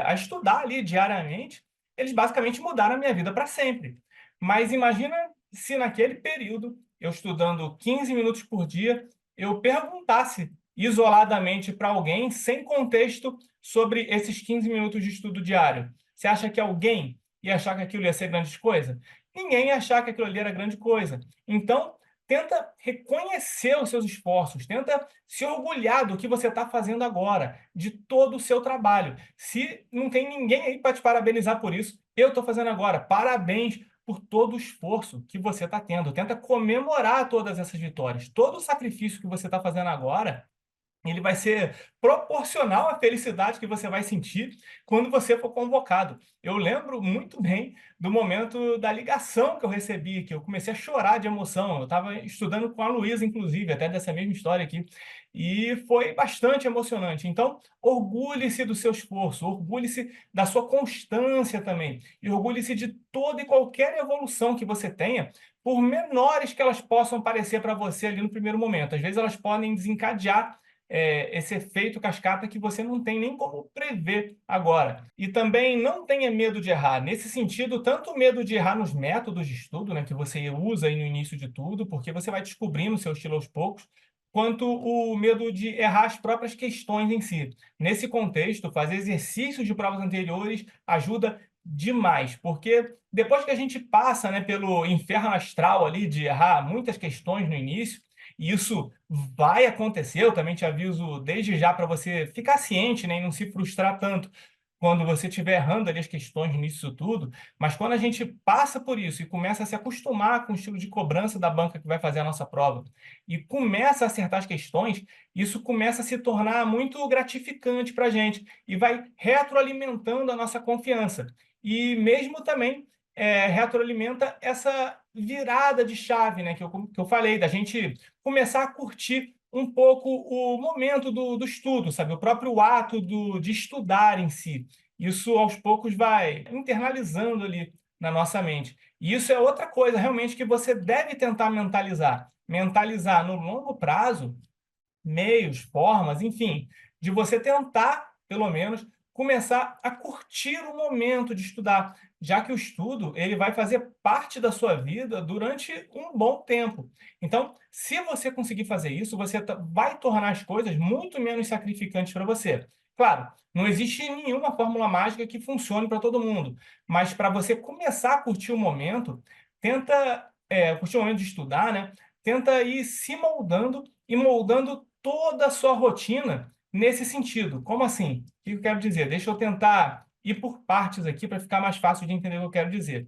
a estudar ali diariamente, eles basicamente mudaram a minha vida para sempre. Mas imagina se naquele período, eu estudando 15 minutos por dia, eu perguntasse isoladamente para alguém, sem contexto, sobre esses 15 minutos de estudo diário. Você acha que alguém ia achar que aquilo ia ser grande coisa? Ninguém ia achar que aquilo ali era grande coisa. Então, tenta reconhecer os seus esforços, tenta se orgulhar do que você está fazendo agora, de todo o seu trabalho. Se não tem ninguém aí para te parabenizar por isso, eu estou fazendo agora. Parabéns por todo o esforço que você está tendo. Tenta comemorar todas essas vitórias. Todo o sacrifício que você está fazendo agora, ele vai ser proporcional à felicidade que você vai sentir quando você for convocado. Eu lembro muito bem do momento da ligação que eu recebi, que eu comecei a chorar de emoção. Eu estava estudando com a Luísa, inclusive, até dessa mesma história aqui, e foi bastante emocionante. Então, orgulhe-se do seu esforço, orgulhe-se da sua constância também, e orgulhe-se de toda e qualquer evolução que você tenha, por menores que elas possam parecer para você ali no primeiro momento. Às vezes elas podem desencadear esse efeito cascata que você não tem nem como prever agora. E também não tenha medo de errar. Nesse sentido, tanto o medo de errar nos métodos de estudo, né, que você usa aí no início de tudo, porque você vai descobrindo o seu estilo aos poucos, quanto o medo de errar as próprias questões em si. Nesse contexto, fazer exercícios de provas anteriores ajuda demais, porque depois que a gente passa, né, pelo inferno astral ali de errar muitas questões no início, e isso vai acontecer, eu também te aviso desde já para você ficar ciente, né, e não se frustrar tanto quando você estiver errando ali as questões nisso tudo, mas quando a gente passa por isso e começa a se acostumar com o estilo de cobrança da banca que vai fazer a nossa prova e começa a acertar as questões, isso começa a se tornar muito gratificante para a gente e vai retroalimentando a nossa confiança. E mesmo também retroalimenta essa virada de chave, né, que eu falei, da gente começar a curtir um pouco o momento do estudo, sabe? O próprio ato de estudar em si. Isso, aos poucos, vai internalizando ali na nossa mente. E isso é outra coisa, realmente, que você deve tentar mentalizar. Mentalizar no longo prazo meios, formas, enfim, de você tentar, pelo menos, começar a curtir o momento de estudar, já que o estudo ele vai fazer parte da sua vida durante um bom tempo. Então, se você conseguir fazer isso, você vai tornar as coisas muito menos sacrificantes para você. Claro, não existe nenhuma fórmula mágica que funcione para todo mundo, mas para você começar a curtir o momento, tenta curtir o momento de estudar, né? Tenta ir se moldando e moldando toda a sua rotina nesse sentido. Como assim? O que eu quero dizer? Deixa eu tentar ir por partes aqui para ficar mais fácil de entender o que eu quero dizer.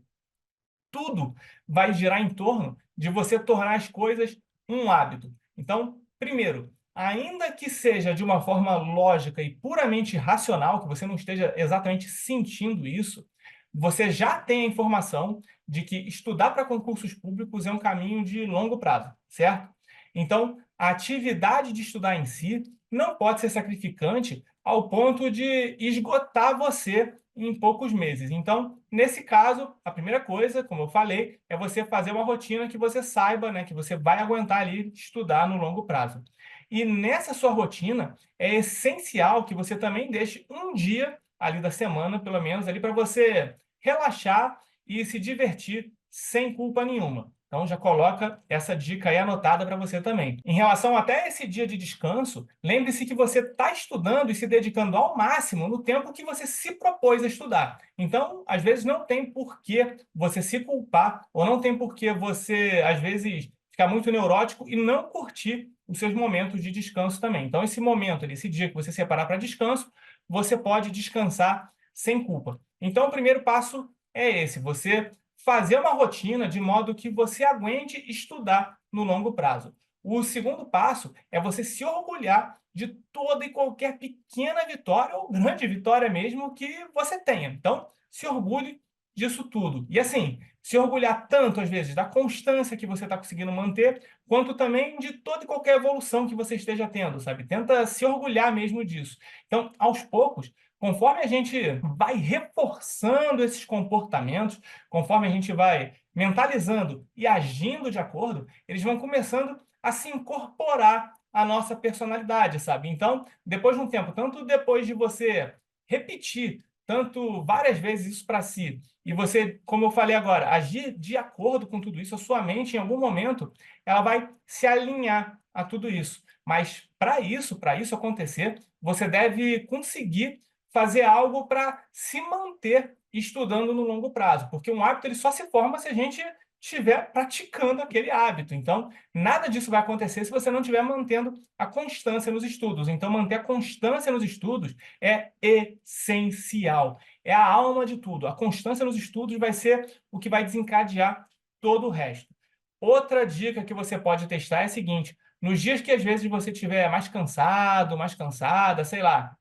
Tudo vai girar em torno de você tornar as coisas um hábito. Então, primeiro, ainda que seja de uma forma lógica e puramente racional, que você não esteja exatamente sentindo isso, você já tem a informação de que estudar para concursos públicos é um caminho de longo prazo, certo? Então, a atividade de estudar em si não pode ser sacrificante ao ponto de esgotar você em poucos meses. Então, nesse caso, a primeira coisa, como eu falei, é você fazer uma rotina que você saiba, né, que você vai aguentar ali estudar no longo prazo. E nessa sua rotina, é essencial que você também deixe um dia ali da semana, pelo menos, ali para você relaxar e se divertir sem culpa nenhuma. Então já coloca essa dica aí anotada para você também. Em relação até esse dia de descanso, lembre-se que você está estudando e se dedicando ao máximo no tempo que você se propôs a estudar. Então, às vezes não tem por que você se culpar ou não tem por que você, às vezes, ficar muito neurótico e não curtir os seus momentos de descanso também. Então, esse momento, esse dia que você separar para descanso, você pode descansar sem culpa. Então, o primeiro passo é esse, você fazer uma rotina de modo que você aguente estudar no longo prazo. O segundo passo é você se orgulhar de toda e qualquer pequena vitória ou grande vitória mesmo que você tenha. Então, se orgulhe disso tudo. E assim, se orgulhar tanto, às vezes, da constância que você está conseguindo manter, quanto também de toda e qualquer evolução que você esteja tendo, sabe? Tenta se orgulhar mesmo disso. Então, aos poucos, conforme a gente vai reforçando esses comportamentos, conforme a gente vai mentalizando e agindo de acordo, eles vão começando a se incorporar à nossa personalidade, sabe? Então, depois de um tempo, tanto depois de você repetir tanto várias vezes isso para si, e você, como eu falei agora, agir de acordo com tudo isso, a sua mente, em algum momento, ela vai se alinhar a tudo isso. Mas para isso acontecer, você deve conseguir fazer algo para se manter estudando no longo prazo, porque um hábito ele só se forma se a gente estiver praticando aquele hábito. Então, nada disso vai acontecer se você não estiver mantendo a constância nos estudos. Então, manter a constância nos estudos é essencial. É a alma de tudo. A constância nos estudos vai ser o que vai desencadear todo o resto. Outra dica que você pode testar é a seguinte: nos dias que às vezes você estiver mais cansado, mais cansada, sei lá,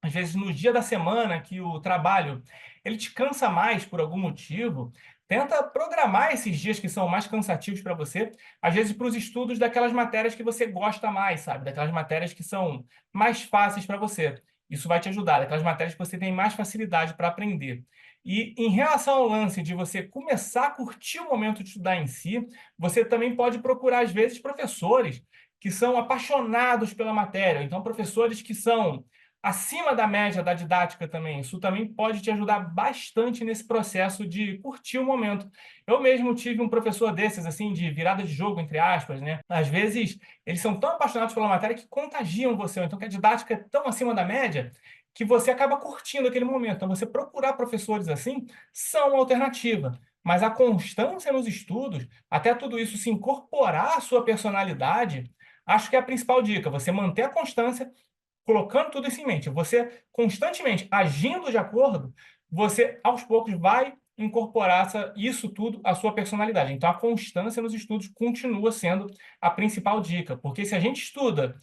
às vezes no dia da semana que o trabalho ele te cansa mais por algum motivo, tenta programar esses dias que são mais cansativos para você, às vezes para os estudos daquelas matérias que você gosta mais, sabe? Daquelas matérias que são mais fáceis para você. Isso vai te ajudar, daquelas matérias que você tem mais facilidade para aprender. E em relação ao lance de você começar a curtir o momento de estudar em si, você também pode procurar, às vezes, professores que são apaixonados pela matéria. Então, professores que são acima da média da didática também. Isso também pode te ajudar bastante nesse processo de curtir o momento. Eu mesmo tive um professor desses, assim, de virada de jogo, entre aspas, né? Às vezes, eles são tão apaixonados pela matéria que contagiam você, ou então que a didática é tão acima da média que você acaba curtindo aquele momento. Então, você procurar professores assim são uma alternativa. Mas a constância nos estudos, até tudo isso se incorporar à sua personalidade, acho que é a principal dica. Você manter a constância colocando tudo isso em mente, você constantemente agindo de acordo, você aos poucos vai incorporar isso tudo à sua personalidade. Então, a constância nos estudos continua sendo a principal dica, porque se a gente estuda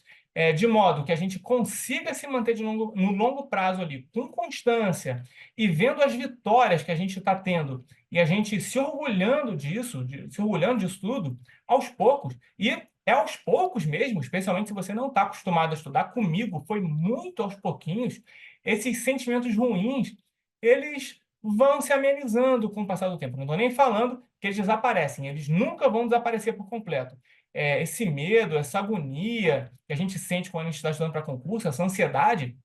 de modo que a gente consiga se manter no longo prazo ali, com constância, e vendo as vitórias que a gente está tendo, e a gente se orgulhando disso, se orgulhando disso tudo, aos poucos, e é aos poucos mesmo, especialmente se você não está acostumado a estudar comigo, foi muito aos pouquinhos, esses sentimentos ruins, eles vão se amenizando com o passar do tempo. Não estou nem falando que eles desaparecem, eles nunca vão desaparecer por completo. Esse medo, essa agonia que a gente sente quando a gente está estudando para concurso, essa ansiedade,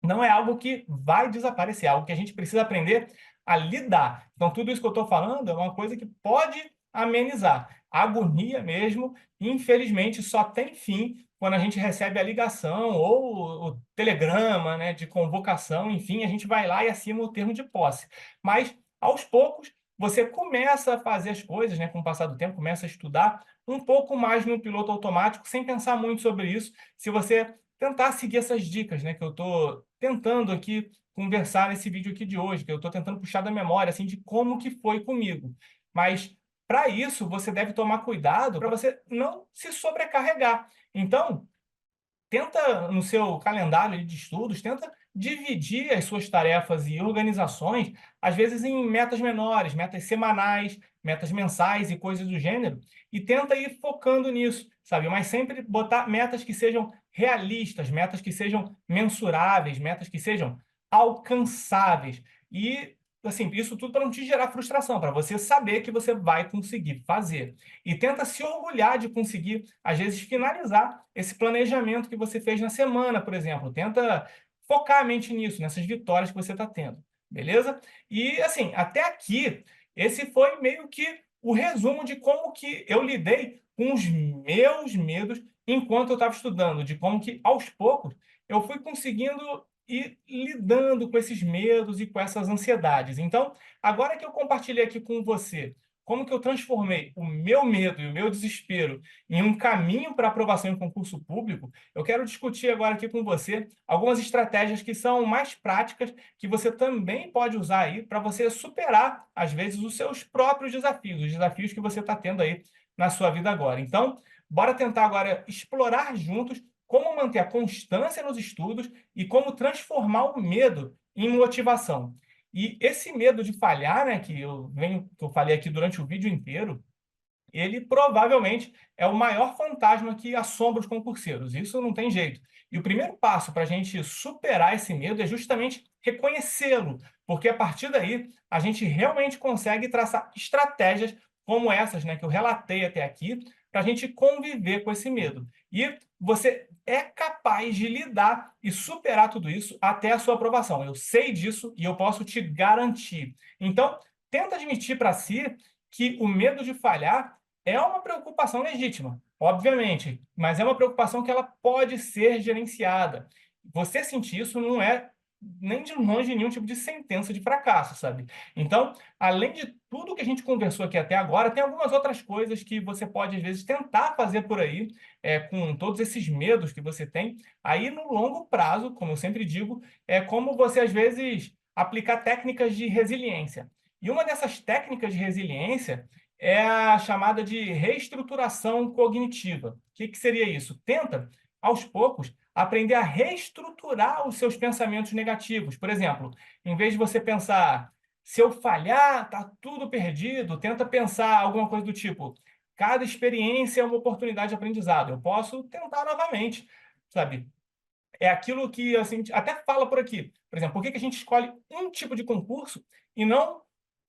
não é algo que vai desaparecer, é algo que a gente precisa aprender a lidar. Então, tudo isso que eu estou falando é uma coisa que pode amenizar. A agonia mesmo, infelizmente, só tem fim quando a gente recebe a ligação ou o telegrama, né, de convocação, enfim, a gente vai lá e assina o termo de posse. Mas, aos poucos, você começa a fazer as coisas, né, com o passar do tempo, começa a estudar um pouco mais no piloto automático, sem pensar muito sobre isso. Se você tentar seguir essas dicas, né, que eu estou tentando aqui conversar nesse vídeo aqui de hoje, que eu estou tentando puxar da memória, assim, de como que foi comigo. Mas, para isso, você deve tomar cuidado para você não se sobrecarregar. Então, tenta no seu calendário de estudos, tenta dividir as suas tarefas e organizações, às vezes em metas menores, metas semanais, metas mensais e coisas do gênero, e tenta ir focando nisso, sabe? Mas sempre botar metas que sejam realistas, metas que sejam mensuráveis, metas que sejam alcançáveis. E assim, isso tudo para não te gerar frustração, para você saber que você vai conseguir fazer. E tenta se orgulhar de conseguir, às vezes, finalizar esse planejamento que você fez na semana, por exemplo. Tenta focar a mente nisso, nessas vitórias que você está tendo. Beleza? E, assim, até aqui, esse foi meio que o resumo de como que eu lidei com os meus medos enquanto eu estava estudando, de como que, aos poucos, eu fui conseguindo ir lidando com esses medos e com essas ansiedades. Então, agora que eu compartilhei aqui com você como que eu transformei o meu medo e o meu desespero em um caminho para aprovação em concurso público, eu quero discutir agora aqui com você algumas estratégias que são mais práticas, que você também pode usar aí para você superar, às vezes, os seus próprios desafios, os desafios que você está tendo aí na sua vida agora. Então, bora tentar agora explorar juntos como manter a constância nos estudos e como transformar o medo em motivação. E esse medo de falhar, né, que eu falei aqui durante o vídeo inteiro, ele provavelmente é o maior fantasma que assombra os concurseiros. Isso não tem jeito. E o primeiro passo para a gente superar esse medo é justamente reconhecê-lo, porque a partir daí a gente realmente consegue traçar estratégias como essas, né, que eu relatei até aqui, para a gente conviver com esse medo. E você é capaz de lidar e superar tudo isso até a sua aprovação. Eu sei disso e eu posso te garantir. Então, tenta admitir para si que o medo de falhar é uma preocupação legítima, obviamente, mas é uma preocupação que ela pode ser gerenciada. Você sentir isso não é nem de longe nenhum tipo de sentença de fracasso, sabe? Então, além de tudo que a gente conversou aqui até agora, tem algumas outras coisas que você pode, às vezes, tentar fazer por aí, com todos esses medos que você tem. Aí, no longo prazo, como eu sempre digo, é como você, às vezes, aplicar técnicas de resiliência. E uma dessas técnicas de resiliência é a chamada de reestruturação cognitiva. O que que seria isso? Tenta, aos poucos, aprender a reestruturar os seus pensamentos negativos. Por exemplo, em vez de você pensar, se eu falhar, tá tudo perdido, tenta pensar alguma coisa do tipo, cada experiência é uma oportunidade de aprendizado, eu posso tentar novamente, sabe? É aquilo que assim, até fala por aqui. Por exemplo, por que que a gente escolhe um tipo de concurso e não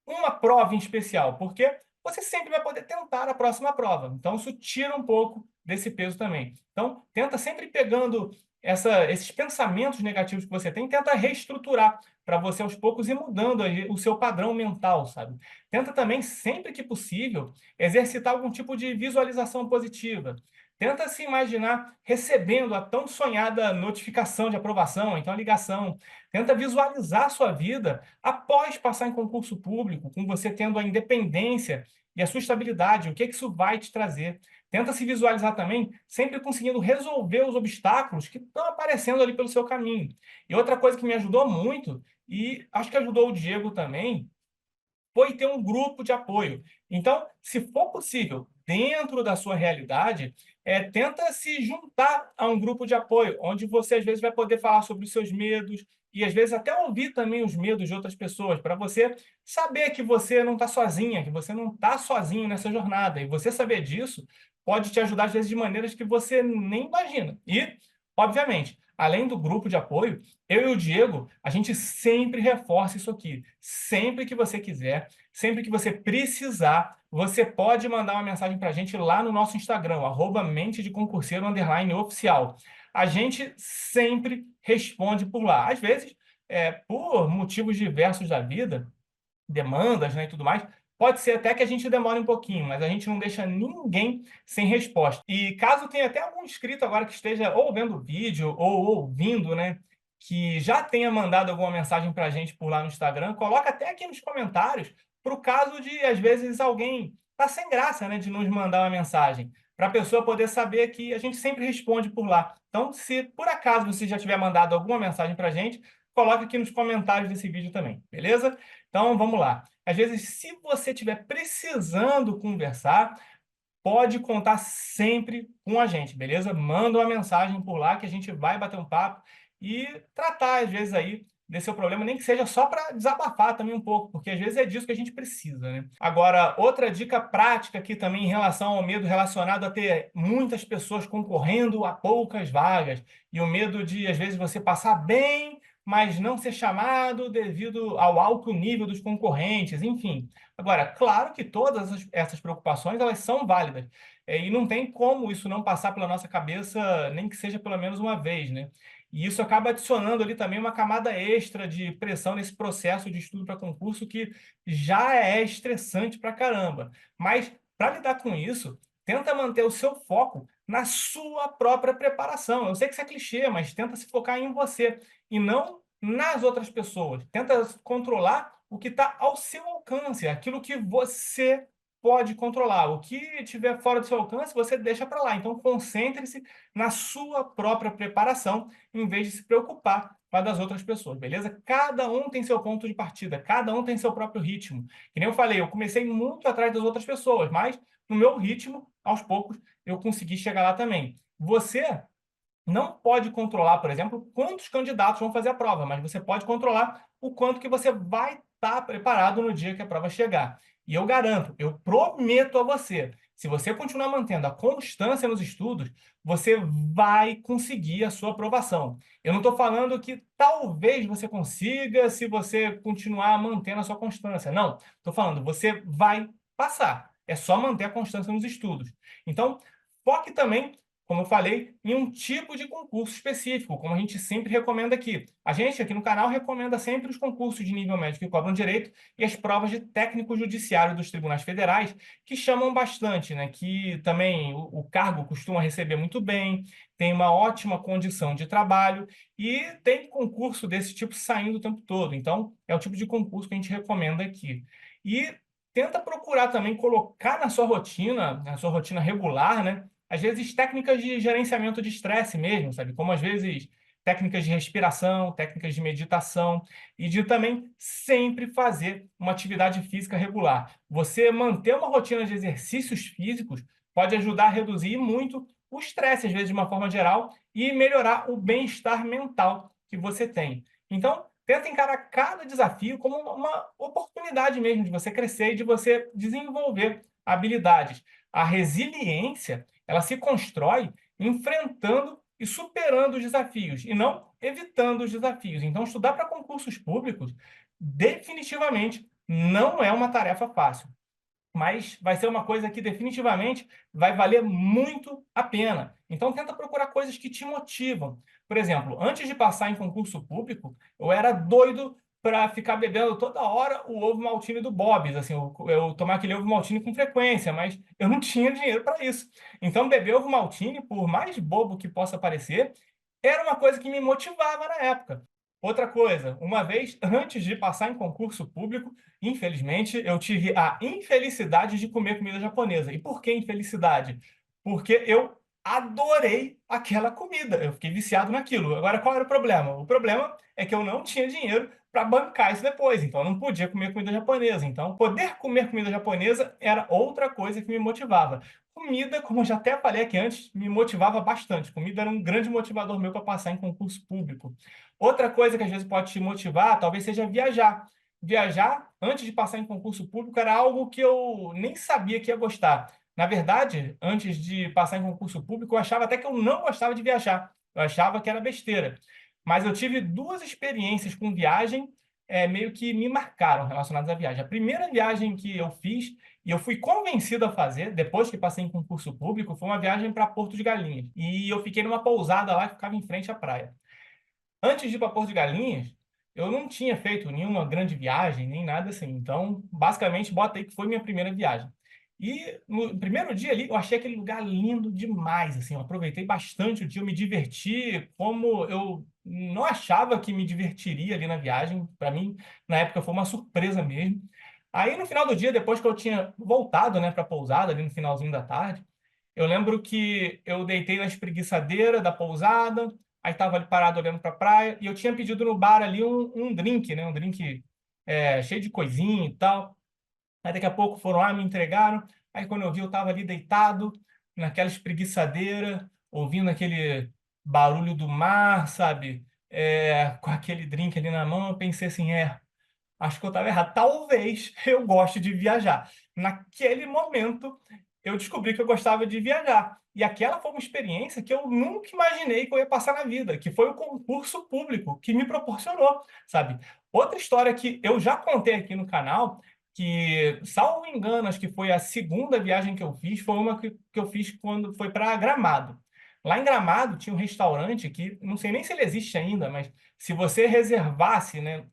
uma prova em especial? Porque você sempre vai poder tentar a próxima prova. Então, isso tira um pouco desse peso também. Então, tenta sempre pegando esses pensamentos negativos que você tem, tenta reestruturar para você aos poucos ir mudando aí o seu padrão mental, sabe? Tenta também, sempre que possível, exercitar algum tipo de visualização positiva. Tenta se imaginar recebendo a tão sonhada notificação de aprovação, então a ligação. Tenta visualizar a sua vida após passar em concurso público, com você tendo a independência e a sua estabilidade, o que que isso vai te trazer. Tenta se visualizar também sempre conseguindo resolver os obstáculos que estão aparecendo ali pelo seu caminho. E outra coisa que me ajudou muito, e acho que ajudou o Diego também, foi ter um grupo de apoio. Então, se for possível, dentro da sua realidade, tenta se juntar a um grupo de apoio, onde você às vezes vai poder falar sobre os seus medos e às vezes até ouvir também os medos de outras pessoas, para você saber que você não está sozinha, que você não está sozinho nessa jornada. E você saber disso pode te ajudar às vezes de maneiras que você nem imagina. E, obviamente, além do grupo de apoio, eu e o Diego, a gente sempre reforça isso aqui. Sempre que você quiser, sempre que você precisar, você pode mandar uma mensagem para a gente lá no nosso Instagram, mente de concurseiro _oficial. A gente sempre responde por lá. Às vezes, por motivos diversos da vida, demandas, né, e tudo mais, pode ser até que a gente demore um pouquinho, mas a gente não deixa ninguém sem resposta. E caso tenha até algum inscrito agora que esteja ou vendo o vídeo ou ouvindo, né, que já tenha mandado alguma mensagem para a gente por lá no Instagram, coloca até aqui nos comentários, para o caso de, às vezes, alguém tá sem graça, né, de nos mandar uma mensagem, para a pessoa poder saber que a gente sempre responde por lá. Então, se por acaso você já tiver mandado alguma mensagem para a gente, coloca aqui nos comentários desse vídeo também, beleza? Então, vamos lá. Às vezes, se você estiver precisando conversar, pode contar sempre com a gente, beleza? Manda uma mensagem por lá que a gente vai bater um papo e tratar, às vezes, aí desse seu problema, nem que seja só para desabafar também um pouco, porque às vezes é disso que a gente precisa, né? Agora, outra dica prática aqui também em relação ao medo relacionado a ter muitas pessoas concorrendo a poucas vagas e o medo de, às vezes, você passar bem, mas não ser chamado devido ao alto nível dos concorrentes, enfim. Agora, claro que todas essas preocupações elas são válidas, e não tem como isso não passar pela nossa cabeça, nem que seja pelo menos uma vez, né? E isso acaba adicionando ali também uma camada extra de pressão nesse processo de estudo para concurso que já é estressante pra caramba. Mas, para lidar com isso, tenta manter o seu foco na sua própria preparação. Eu sei que isso é clichê, mas tenta se focar em você e não nas outras pessoas. Tenta controlar o que está ao seu alcance, aquilo que você pode controlar. O que estiver fora do seu alcance, você deixa para lá. Então, concentre-se na sua própria preparação, em vez de se preocupar com a das outras pessoas, beleza? Cada um tem seu ponto de partida, cada um tem seu próprio ritmo. Que nem eu falei, eu comecei muito atrás das outras pessoas, mas no meu ritmo, aos poucos, eu consegui chegar lá também. Você não pode controlar, por exemplo, quantos candidatos vão fazer a prova, mas você pode controlar o quanto que você vai estar preparado no dia que a prova chegar. E eu garanto, eu prometo a você, se você continuar mantendo a constância nos estudos, você vai conseguir a sua aprovação. Eu não estou falando que talvez você consiga se você continuar mantendo a sua constância. Não, estou falando, você vai passar. É só manter a constância nos estudos. Então, foque também como eu falei, em um tipo de concurso específico, como a gente sempre recomenda aqui. A gente aqui no canal recomenda sempre os concursos de nível médio que cobram direito e as provas de técnico judiciário dos tribunais federais, que chamam bastante, né? Que também o cargo costuma receber muito bem, tem uma ótima condição de trabalho e tem concurso desse tipo saindo o tempo todo. Então, é o tipo de concurso que a gente recomenda aqui. E tenta procurar também colocar na sua rotina regular, né? Às vezes técnicas de gerenciamento de estresse mesmo, sabe? Como às vezes técnicas de respiração, técnicas de meditação e de também sempre fazer uma atividade física regular. Você manter uma rotina de exercícios físicos pode ajudar a reduzir muito o estresse, às vezes, de uma forma geral, e melhorar o bem-estar mental que você tem. Então, tenta encarar cada desafio como uma oportunidade mesmo de você crescer e de você desenvolver habilidades. A resiliência, ela se constrói enfrentando e superando os desafios, e não evitando os desafios. Então, estudar para concursos públicos definitivamente não é uma tarefa fácil, mas vai ser uma coisa que definitivamente vai valer muito a pena. Então, tenta procurar coisas que te motivam. Por exemplo, antes de passar em concurso público, eu era doido para ficar bebendo toda hora o ovo maltine do Bob's, assim, eu tomar aquele ovo maltine com frequência, mas eu não tinha dinheiro para isso. Então, beber ovo maltine, por mais bobo que possa parecer, era uma coisa que me motivava na época. Outra coisa, uma vez antes de passar em concurso público, infelizmente, eu tive a infelicidade de comer comida japonesa. E por que infelicidade? Porque eu adorei aquela comida. Eu fiquei viciado naquilo. Agora, qual era o problema? O problema é que eu não tinha dinheiro para bancar isso depois. Então, eu não podia comer comida japonesa. Então, poder comer comida japonesa era outra coisa que me motivava. Comida, como eu já até falei aqui antes, me motivava bastante. Comida era um grande motivador meu para passar em concurso público. Outra coisa que às vezes pode te motivar, talvez seja viajar. Viajar, antes de passar em concurso público, era algo que eu nem sabia que ia gostar. Na verdade, antes de passar em concurso público, eu achava até que eu não gostava de viajar. Eu achava que era besteira. Mas eu tive duas experiências com viagem, meio que me marcaram relacionadas à viagem. A primeira viagem que eu fiz, e eu fui convencido a fazer, depois que passei em concurso público, foi uma viagem para Porto de Galinhas. E eu fiquei numa pousada lá que ficava em frente à praia. Antes de ir para Porto de Galinhas, eu não tinha feito nenhuma grande viagem, nem nada assim. Então, basicamente, bota aí que foi minha primeira viagem. E no primeiro dia ali, eu achei aquele lugar lindo demais, assim. Eu aproveitei bastante o dia, eu me diverti como eu não achava que me divertiria ali na viagem. Para mim, na época, foi uma surpresa mesmo. Aí, no final do dia, depois que eu tinha voltado, né, para a pousada, ali no finalzinho da tarde, eu lembro que eu deitei na espreguiçadeira da pousada, aí estava ali parado olhando para a praia, e eu tinha pedido no bar ali um drink, né? Um drink cheio de coisinha e tal. Aí daqui a pouco foram lá, me entregaram. Aí quando eu vi, eu estava ali deitado, naquela espreguiçadeira, ouvindo aquele barulho do mar, sabe? Com aquele drink ali na mão, eu pensei assim, acho que eu estava errado. Talvez eu goste de viajar. Naquele momento, eu descobri que eu gostava de viajar. E aquela foi uma experiência que eu nunca imaginei que eu ia passar na vida, que foi o concurso público que me proporcionou, sabe? Outra história que eu já contei aqui no canal, que, salvo engano, acho que foi a segunda viagem que eu fiz, foi uma que eu fiz quando foi para Gramado. Lá em Gramado tinha um restaurante que, não sei nem se ele existe ainda, mas se você reservasse, né,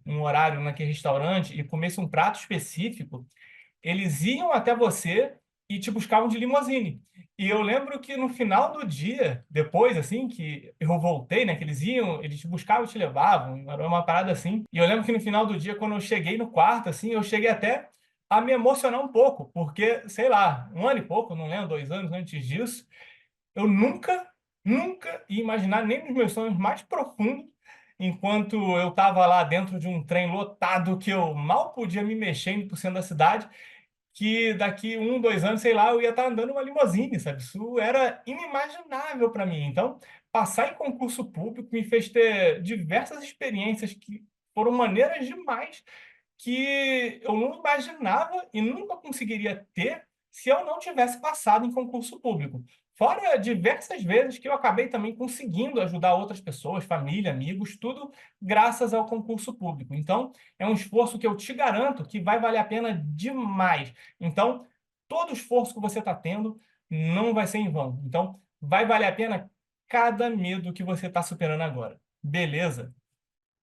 um horário naquele restaurante e comesse um prato específico, eles iam até você e te buscavam de limusine. E eu lembro que no final do dia, depois, assim, que eu voltei, né, que eles iam, eles te buscavam e te levavam, era uma parada assim. E eu lembro que no final do dia, quando eu cheguei no quarto, assim, eu cheguei até a me emocionar um pouco, porque, sei lá, um ano e pouco, não lembro, 2 anos antes disso, eu nunca ia imaginar, nem nos meus sonhos mais profundos, enquanto eu estava lá dentro de um trem lotado que eu mal podia me mexer indo por cento da cidade, que daqui 1, 2 anos, sei lá, eu ia estar andando uma limusine, sabe? Isso era inimaginável para mim. Então, passar em concurso público me fez ter diversas experiências que foram maneiras demais que eu não imaginava e nunca conseguiria ter se eu não tivesse passado em concurso público. Fora diversas vezes que eu acabei também conseguindo ajudar outras pessoas, família, amigos, tudo graças ao concurso público. Então, é um esforço que eu te garanto que vai valer a pena demais. Então, todo esforço que você está tendo não vai ser em vão. Então, vai valer a pena cada medo que você está superando agora. Beleza?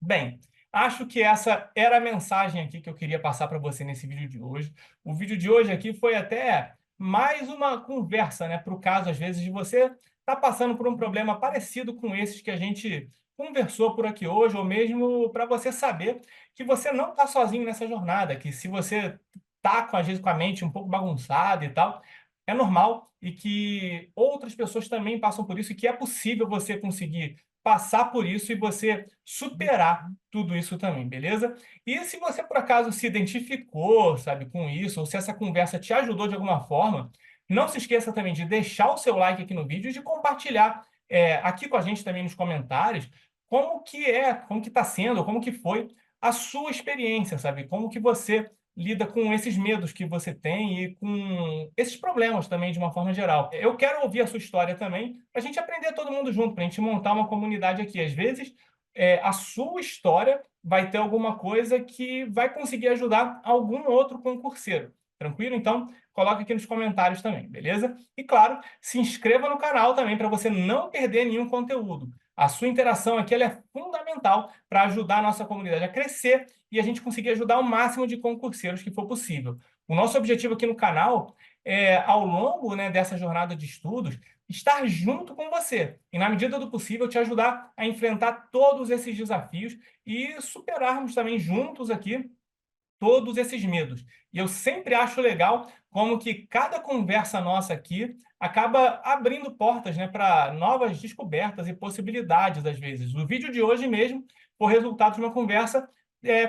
Bem, acho que essa era a mensagem aqui que eu queria passar para você nesse vídeo de hoje. O vídeo de hoje aqui foi até mais uma conversa, né, para o caso, às vezes, de você estar passando por um problema parecido com esses que a gente conversou por aqui hoje, ou mesmo para você saber que você não está sozinho nessa jornada, que se você está, às vezes, com a mente um pouco bagunçada e tal, é normal e que outras pessoas também passam por isso e que é possível você conseguir passar por isso e você superar tudo isso também, beleza? E se você por acaso se identificou, sabe, com isso, ou se essa conversa te ajudou de alguma forma, não se esqueça também de deixar o seu like aqui no vídeo e de compartilhar aqui com a gente também nos comentários como que está sendo, como que foi a sua experiência, sabe? Como que você lida com esses medos que você tem e com esses problemas também, de uma forma geral. Eu quero ouvir a sua história também, para a gente aprender todo mundo junto, para a gente montar uma comunidade aqui. Às vezes, a sua história vai ter alguma coisa que vai conseguir ajudar algum outro concurseiro. Tranquilo? Então, coloca aqui nos comentários também, beleza? E claro, se inscreva no canal também para você não perder nenhum conteúdo. A sua interação aqui ela é fundamental para ajudar a nossa comunidade a crescer e a gente conseguir ajudar o máximo de concurseiros que for possível. O nosso objetivo aqui no canal é, ao longo, né, dessa jornada de estudos, estar junto com você e, na medida do possível, te ajudar a enfrentar todos esses desafios e superarmos também juntos aqui todos esses medos. E eu sempre acho legal como que cada conversa nossa aqui acaba abrindo portas, né, para novas descobertas e possibilidades, às vezes. O vídeo de hoje mesmo foi resultado de uma conversa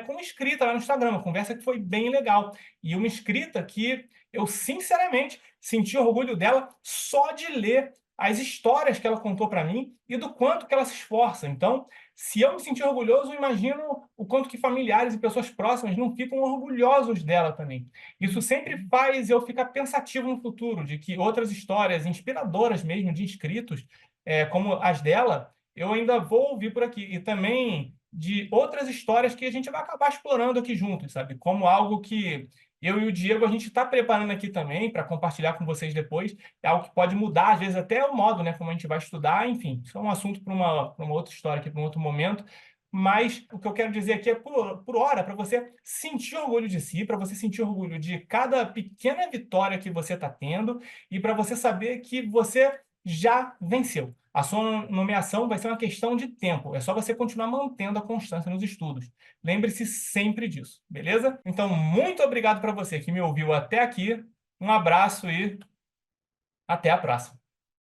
com uma inscrita lá no Instagram, uma conversa que foi bem legal. E uma inscrita que eu, sinceramente, senti orgulho dela só de ler as histórias que ela contou para mim e do quanto que ela se esforça. Então, se eu me sentir orgulhoso, eu imagino o quanto que familiares e pessoas próximas não ficam orgulhosos dela também. Isso sempre faz eu ficar pensativo no futuro, de que outras histórias inspiradoras mesmo, de inscritos, como as dela, eu ainda vou ouvir por aqui. E também de outras histórias que a gente vai acabar explorando aqui juntos, sabe? Como algo que eu e o Diego, a gente está preparando aqui também para compartilhar com vocês depois. É algo que pode mudar, às vezes, até o modo, né, como a gente vai estudar. Enfim, isso é um assunto para uma outra história aqui, para um outro momento. Mas o que eu quero dizer aqui é, por hora, para você sentir orgulho de si, para você sentir orgulho de cada pequena vitória que você está tendo e para você saber que você já venceu. A sua nomeação vai ser uma questão de tempo. É só você continuar mantendo a constância nos estudos. Lembre-se sempre disso, beleza? Então, muito obrigado para você que me ouviu até aqui. Um abraço e até a próxima.